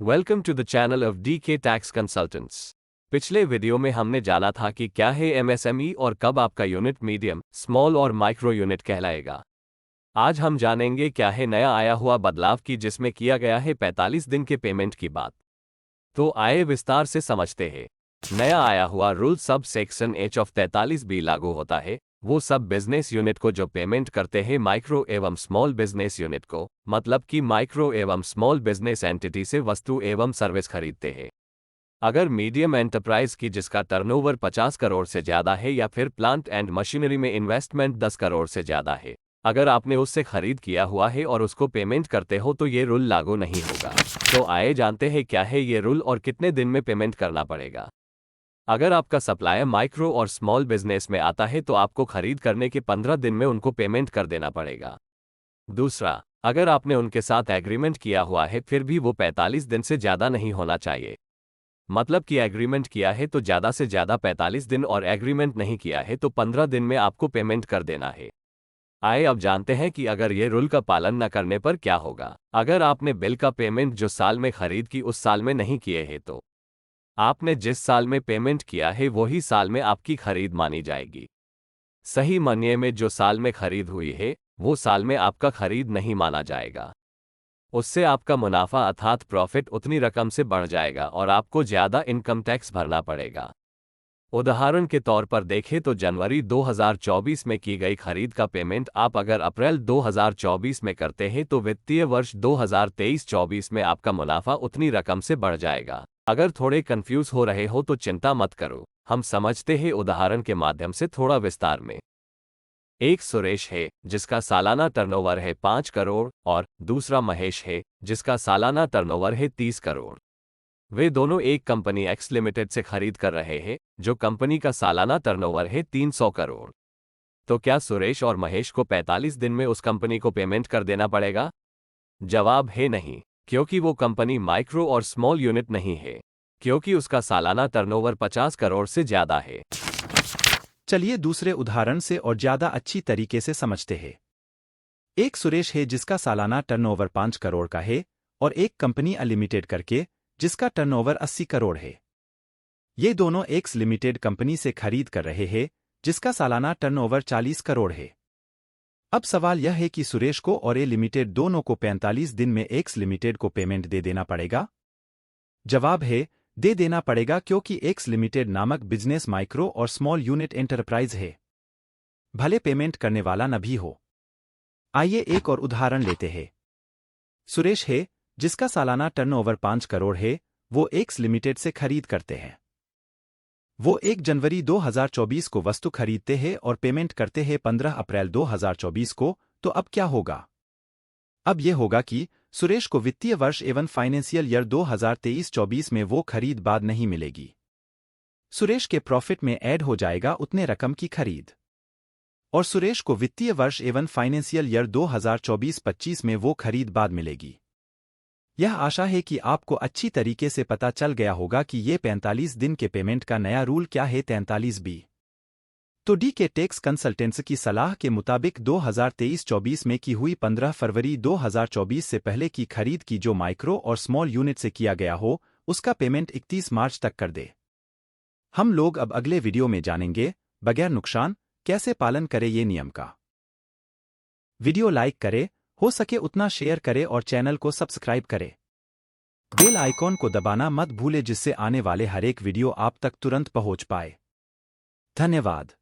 Welcome to the channel of DK tax consultants. पिछले video में हमने जाना था कि क्या है MSME और कब आपका यूनिट मीडियम, स्मॉल और माइक्रो यूनिट कहलाएगा। आज हम जानेंगे क्या है नया आया हुआ बदलाव की जिसमें किया गया है 45 दिन के पेमेंट की बात। तो आइए विस्तार से समझते हैं। नया आया हुआ rule sub section H of 43B लागू होता है वो सब बिजनेस यूनिट को जो पेमेंट करते हैं माइक्रो एवं स्मॉल बिजनेस यूनिट को, मतलब कि माइक्रो एवं स्मॉल बिजनेस एंटिटी से वस्तु एवं सर्विस खरीदते हैं। अगर मीडियम एंटरप्राइज की जिसका टर्नओवर 50 करोड़ से ज्यादा है या फिर प्लांट एंड मशीनरी में इन्वेस्टमेंट 10 करोड़ से ज्यादा है, अगर आपने उससे खरीद किया हुआ है और उसको पेमेंट करते हो तो ये रूल लागू नहीं होगा। तो आइए जानते हैं क्या है ये रूल और कितने दिन में पेमेंट करना पड़ेगा। अगर आपका सप्लायर माइक्रो और स्मॉल बिजनेस में आता है तो आपको खरीद करने के 15 दिन में उनको पेमेंट कर देना पड़ेगा। दूसरा, अगर आपने उनके साथ एग्रीमेंट किया हुआ है फिर भी वो 45 दिन से ज्यादा नहीं होना चाहिए। मतलब कि एग्रीमेंट किया है तो ज्यादा से ज्यादा 45 दिन और एग्रीमेंट नहीं किया है तो 15 दिन में आपको पेमेंट कर देना है। आइए अब जानते हैं कि अगर ये रूल का पालन न करने पर क्या होगा। अगर आपने बिल का पेमेंट जो साल में खरीद की उस साल में नहीं किए हैं तो आपने जिस साल में पेमेंट किया है वही साल में आपकी खरीद मानी जाएगी। सही मायने में जो साल में खरीद हुई है वो साल में आपका खरीद नहीं माना जाएगा। उससे आपका मुनाफा अर्थात प्रॉफिट उतनी रकम से बढ़ जाएगा और आपको ज्यादा इनकम टैक्स भरना पड़ेगा। उदाहरण के तौर पर देखें तो जनवरी 2024 में की गई खरीद का पेमेंट आप अगर अप्रैल 2024 में करते हैं तो वित्तीय वर्ष 2023-24 में आपका मुनाफा उतनी रकम से बढ़ जाएगा। अगर थोड़े कंफ्यूज हो रहे हो तो चिंता मत करो, हम समझते हैं उदाहरण के माध्यम से थोड़ा विस्तार में। एक सुरेश है जिसका सालाना टर्नओवर है 5 करोड़ और दूसरा महेश है जिसका सालाना टर्नओवर है 30 करोड़। वे दोनों एक कंपनी एक्स लिमिटेड से खरीद कर रहे हैं जो कंपनी का सालाना टर्नओवर है 300 करोड़। तो क्या सुरेश और महेश को 45 दिन में उस कंपनी को पेमेंट कर देना पड़ेगा? जवाब है नहीं, क्योंकि वो कंपनी माइक्रो और स्मॉल यूनिट नहीं है, क्योंकि उसका सालाना टर्नओवर 50 करोड़ से ज्यादा है। चलिए दूसरे उदाहरण से और ज्यादा अच्छी तरीके से समझते हैं। एक सुरेश है जिसका सालाना टर्नओवर 5 करोड़ का है और एक कंपनी अनलिमिटेड करके जिसका टर्नओवर 80 करोड़ है। ये दोनों एक्स लिमिटेड कंपनी से खरीद कर रहे हैं जिसका सालाना टर्नओवर 40 करोड़ है। अब सवाल यह है कि सुरेश को और ए लिमिटेड दोनों को 45 दिन में एक्स लिमिटेड को पेमेंट दे देना पड़ेगा। जवाब है दे देना पड़ेगा, क्योंकि एक्स लिमिटेड नामक बिजनेस माइक्रो और स्मॉल यूनिट एंटरप्राइज है, भले पेमेंट करने वाला न भी हो। आइए एक और उदाहरण लेते हैं। सुरेश है जिसका सालाना टर्नओवर 5 करोड़ है, वो एक्स लिमिटेड से खरीद करते हैं। वो 1 जनवरी 2024 को वस्तु खरीदते हैं और पेमेंट करते हैं 15 अप्रैल 2024 को। तो अब क्या होगा? अब यह होगा कि सुरेश को वित्तीय वर्ष एवं फाइनेंशियल ईयर 2023-24 में वो खरीद बाद नहीं मिलेगी। सुरेश के प्रॉफिट में ऐड हो जाएगा उतने रकम की खरीद, और सुरेश को वित्तीय वर्ष एवं फाइनेंशियल ईयर 2024-25 में वो खरीद बाद मिलेगी। यह आशा है कि आपको अच्छी तरीके से पता चल गया होगा कि ये 45 दिन के पेमेंट का नया रूल क्या है 43B। तो DK टैक्स कंसल्टेंट्स की सलाह के मुताबिक 2023-24 में की हुई 15 फरवरी 2024 से पहले की खरीद की जो माइक्रो और स्मॉल यूनिट से किया गया हो उसका पेमेंट 31 मार्च तक कर दे। हम लोग अब अगले वीडियो में जानेंगे बगैर नुकसान कैसे पालन करें ये नियम का। वीडियो लाइक करें, हो सके उतना शेयर करें और चैनल को सब्सक्राइब करें। बेल आइकॉन को दबाना मत भूले जिससे आने वाले हर एक वीडियो आप तक तुरंत पहुंच पाए। धन्यवाद।